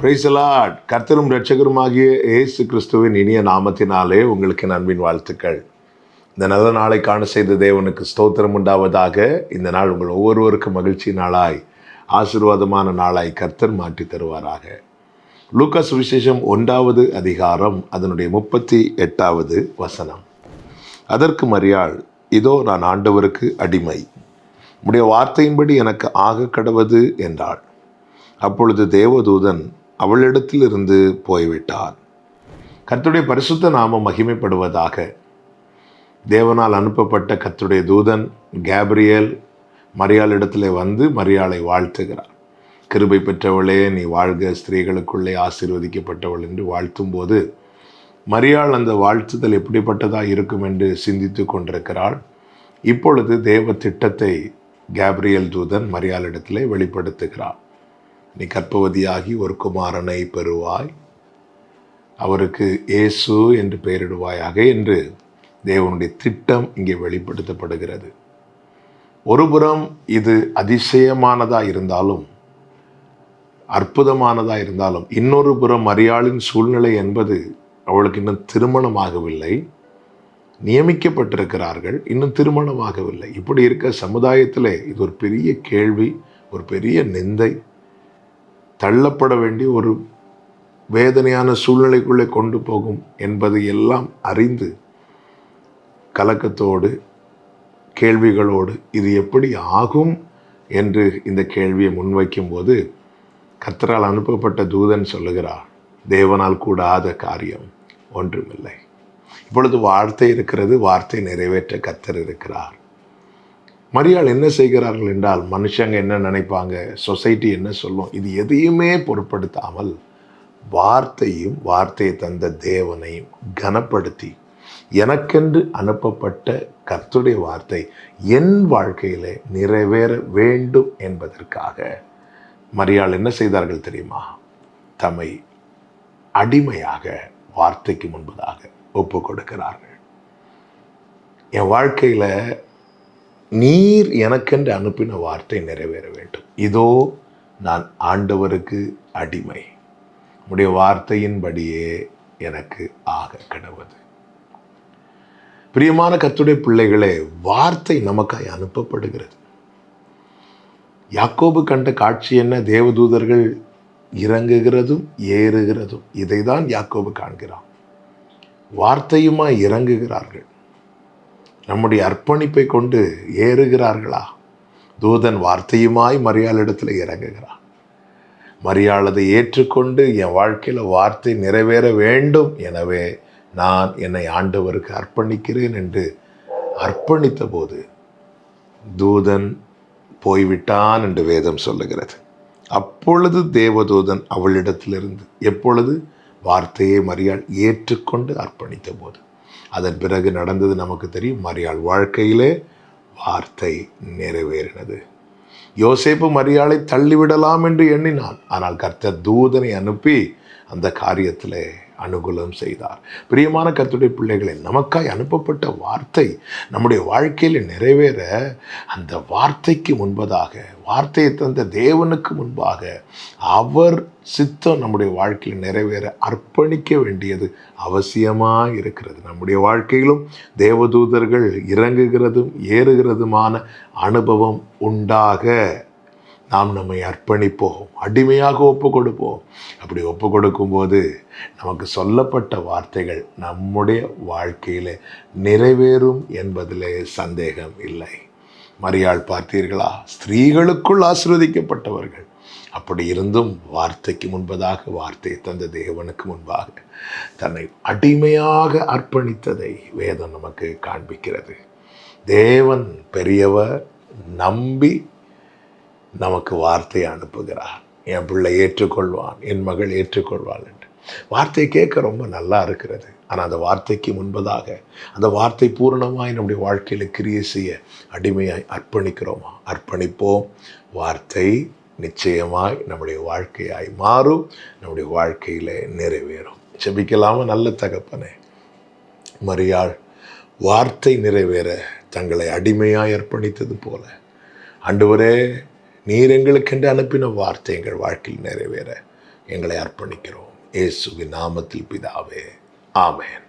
Praise the Lord. கர்த்தரும் இரட்சகருமாகிய இயேசு கிறிஸ்துவின் இனிய நாமத்தினாலே உங்களுக்கு அன்பின் வாழ்த்துக்கள். இந்த நல்ல நாளை காண செய்த தேவனுக்கு ஸ்தோத்திரம் உண்டாவதாக. இந்த நாள் உங்கள் ஒவ்வொருவருக்கும் மகிழ்ச்சி நாளாய், ஆசீர்வாதமான நாளாய் கர்த்தர் மாற்றி தருவாராக. லூக்கா சுவிசேஷம் 1வது அதிகாரம் அதனுடைய 38வது வசனம். அதற்கு மரியாள், இதோ நான் ஆண்டவருக்கு அடிமை, உம்முடைய வார்த்தையின்படி எனக்கு ஆக கடவது என்றாள். அப்பொழுது தேவதூதன் அவளிடத்திலிருந்து போய்விட்டார். கர்த்தருடைய பரிசுத்த நாமம் மகிமைப்படுவதாக. தேவனால் அனுப்பப்பட்ட கர்த்தருடைய தூதன் கேப்ரியேல் மரியாளிடத்திலே வந்து மரியாளை வாழ்த்துகிறார். கிருபை பெற்றவளே, நீ வாழ்க, ஸ்திரீகளுக்குள்ளே ஆசீர்வதிக்கப்பட்டவள் என்று வாழ்த்தும் போது மரியாள் அந்த வாழ்த்துதல் எப்படிப்பட்டதாக இருக்கும் என்று சிந்தித்து கொண்டிருக்கிறாள். இப்பொழுது தேவ திட்டத்தை கேப்ரியேல் தூதன் மரியாளிடத்திலே வெளிப்படுத்துகிறார். நீ கர்ப்பவதியாகி ஒரு குமாரனை பெறுவாய், அவருக்கு இயேசு என்று பெயரிடுவாயாக என்று தேவனுடைய திட்டம் இங்கே வெளிப்படுத்தப்படுகிறது. ஒருபுறம் இது அதிசயமானதாக இருந்தாலும், அற்புதமானதாக இருந்தாலும், இன்னொரு புறம் மரியாளின் சூழ்நிலை என்பது அவளுக்கு இன்னும் திருமணமாகவில்லை, நியமிக்கப்பட்டிருக்கிறார்கள், இன்னும் திருமணமாகவில்லை. இப்படி இருக்க சமுதாயத்தில் இது ஒரு பெரிய கேள்வி, ஒரு பெரிய நிந்தை, தள்ளப்பட வேண்டிய ஒரு வேதனையான சூழ்நிலைக்குள்ளே கொண்டு போகும் என்பது எல்லாம் அறிந்து கலக்கத்தோடு கேள்விகளோடு இது எப்படி ஆகும் என்று இந்த கேள்வியை முன்வைக்கும் போது கர்த்தரால் அனுப்பப்பட்ட தூதன் சொல்லுகிறார், தேவனால் கூடாத காரியம் ஒன்றுமில்லை. இப்பொழுது வார்த்தை இருக்கிறது, வார்த்தை நிறைவேற்ற கர்த்தர் இருக்கிறார். மரியாள் என்ன செய்கிறார்கள் என்றால், மனுஷங்க என்ன நினைப்பாங்க, சொசைட்டி என்ன சொல்லும், இது எதையுமே பொருட்படுத்தாமல் வார்த்தையும் வார்த்தையை தந்த தேவனையும் கனப்படுத்தி, எனக்கென்று அனுப்பப்பட்ட கர்த்தருடைய வார்த்தை என் வாழ்க்கையிலே நிறைவேற வேண்டும் என்பதற்காக மரியாள் என்ன செய்தார்கள் தெரியுமா? தம்மை அடிமையாக வார்த்தைக்கு முன்பதாக ஒப்பு கொடுக்கிறார்கள். என் வாழ்க்கையில் நீர் எனக்கென்று அனுப்பின வார்த்தை நிறைவேற வேண்டும். இதோ நான் ஆண்டவருக்கு அடிமை, உம்முடைய வார்த்தையின்படியே எனக்கு ஆக கடவது. பிரியமான கர்த்தருடைய பிள்ளைகளே, வார்த்தை நமக்காய் அனுப்பப்படுகிறது. யாக்கோபு கண்ட காட்சி என்ன? தேவதூதர்கள் இறங்குகிறதும் ஏறுகிறதும். இதை தான் யாக்கோபு காண்கிறான். வார்த்தையுமாய் இறங்குகிறார்கள், நம்முடைய அர்ப்பணிப்பை கொண்டு ஏறுகிறார்களா? தூதன் வார்த்தையுமாய் மரியாளிடத்தில் இறங்குகிறான். மரியாள் அதை ஏற்றுக்கொண்டு, என் வாழ்க்கையில் வார்த்தை நிறைவேற வேண்டும், எனவே நான் என்னை ஆண்டவருக்கு அர்ப்பணிக்கிறேன் என்று அர்ப்பணித்த போது தூதன் போய்விட்டான் என்று வேதம் சொல்லுகிறது. அப்பொழுது தேவதூதன் அவளிடத்திலிருந்து, எப்பொழுது? வார்த்தையை மரியாள் ஏற்றுக்கொண்டு அர்ப்பணித்த போது. அதன் பிறகு நடந்தது நமக்கு தெரியும். மரியாள் வாழ்க்கையிலே வார்த்தை நிறைவேறினது. யோசேப்பு மரியாளை தள்ளிவிடலாம் என்று எண்ணினான். ஆனால் கர்த்தர் தூதனை அனுப்பி அந்த காரியத்திலே அனுகூலம் செய்தார். பிரியமான கர்த்தருடைய பிள்ளைகளை, நமக்காய் அனுப்பப்பட்ட வார்த்தை நம்முடைய வாழ்க்கையில் நிறைவேற அந்த வார்த்தைக்கு முன்பதாக, வார்த்தையை தந்த தேவனுக்கு முன்பாக அவர் சித்தம் நம்முடைய வாழ்க்கையில் நிறைவேற அர்ப்பணிக்க வேண்டியது அவசியமாக இருக்கிறது. நம்முடைய வாழ்க்கையிலும் தேவதூதர்கள் இறங்குகிறதும் ஏறுகிறதுமான அனுபவம் உண்டாக நாம் நம்மை அர்ப்பணிப்போம், அடிமையாக ஒப்பு கொடுப்போம். அப்படி ஒப்பு கொடுக்கும்போது நமக்கு சொல்லப்பட்ட வார்த்தைகள் நம்முடைய வாழ்க்கையில் நிறைவேறும் என்பதிலே சந்தேகம் இல்லை. மரியாள் பார்த்தீர்களா? ஸ்திரீகளுக்குள் ஆசீர்வதிக்கப்பட்டவர்கள். அப்படி இருந்தும் வார்த்தைக்கு முன்பதாக, வார்த்தையை தந்த தேவனுக்கு முன்பாக தன்னை அடிமையாக அர்ப்பணித்ததை வேதம் நமக்கு காண்பிக்கிறது. தேவன் பெரியவர், நம்பி நமக்கு வார்த்தையை அனுப்புகிறார். என் பிள்ளை ஏற்றுக்கொள்வான், என் மகள் ஏற்றுக்கொள்வாள் என்று. வார்த்தை கேட்க ரொம்ப நல்லா இருக்கிறது. ஆனால் அந்த வார்த்தைக்கு முன்பதாக, அந்த வார்த்தை பூரணமாய் நம்முடைய வாழ்க்கையில் கிரியை செய்ய அடிமையாய் அர்ப்பணிக்கிறோமா? அர்ப்பணிப்போம். வார்த்தை நிச்சயமாய் நம்முடைய வாழ்க்கையாய் மாறும், நம்முடைய வாழ்க்கையில் நிறைவேறும். செபிக்கலாம? நல்ல தகப்பனே, மரியாள் வார்த்தை நிறைவேற தங்களை அடிமையாய் அர்ப்பணித்தது போல, ஆண்டவரே, நீர் எங்களுக்கென்று அனுப்பின வார்த்தை எங்கள் வாழ்க்கையில் நிறைவேற எங்களை அர்ப்பணிக்கிறோம். இயேசுவின் நாமத்தில் பிதாவே, ஆமென்.